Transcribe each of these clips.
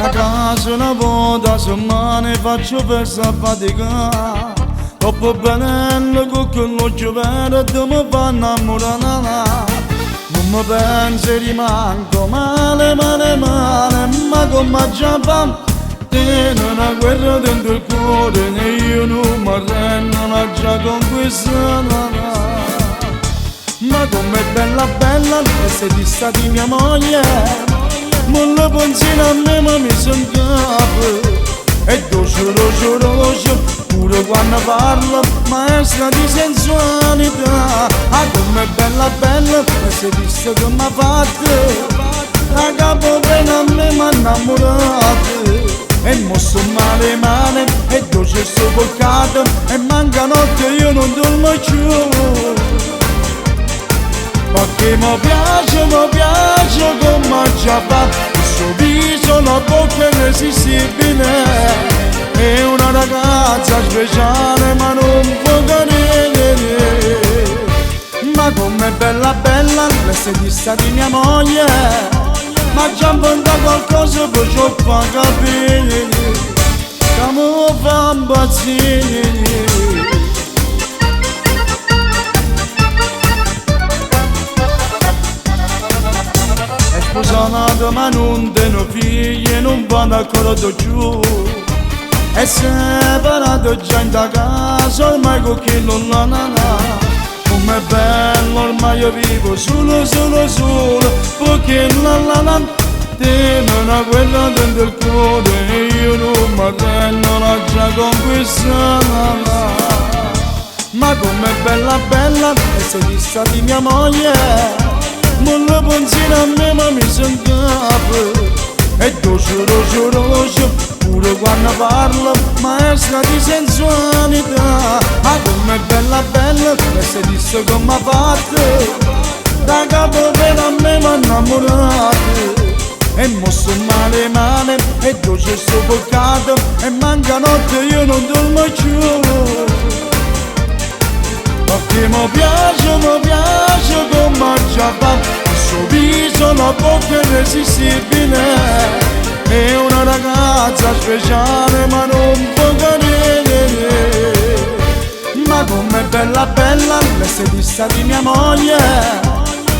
a casa una volta a settimana faccio festa a fatica. Troppo bello con l'occhio verde mi fa innamorare. Non mi pensi rimango male, male, male, ma come già fa? Tiene una guerra dentro il cuore e io non mi arrendo, l'ho già conquistata. Ma com'è bella bella, e se ti sta di mia moglie, non lo pensi a me ma mi son capo. E dolce, dolce, dolce, pure quando parla, maestra di sensualità. Ah, com'è bella bella, e se ti sta che m'ha fatto, la capo bene a me m'ha innamorato. E mosso male male, e dolce sto peccato, e manca notte io non dormo più. Perché mi piace come già fa, il suo viso, la bocca irresistibile. È una ragazza speciale ma non può cadere. Ma com'è bella bella, lei di sta di mia moglie, ma già inventa qualcosa per ciò fa capire, che mi fa impazzire. Sposata ma non teno figli e non vanno ancora giù. È separato già in da casa ormai con chi non la nana. Com'è bello ormai io vivo solo, solo, solo, perché la tiene una guerra dentro il cuore e io non mi arrendo, l'ho già conquistata. Ma com'è bella bella, e se ti sta di mia moglie, non lo pensi a me ma mi son capo. E dolce, dolce, dolce, pure quando parla, maestra di sensualità. Ah, com'è bella bella, e se disse come m'ha fatto, da capo per a me m'ha innamorato. E mosso male male, e dolce sto peccato, e manca notte io non dormo più. Perché mi piace come già fa, il suo viso, la bocca irresistibile. È una ragazza speciale ma non può cadere. Ma com'è bella bella, lei di sta di mia moglie,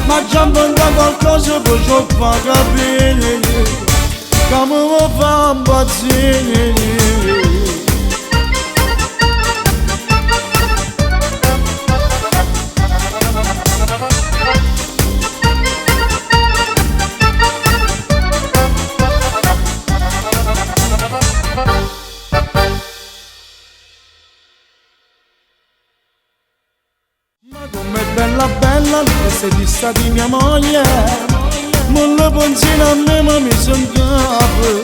ma già inventa qualcosa per ciò fa capire, che mi fa impazzire. Ma com'è bella bella, e se ti sta di mia moglie, non lo pensi a me ma mi son capo.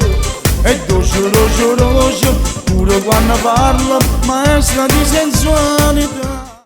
E dolce, dolce, dolce, pure quando parla, maestra di sensualità.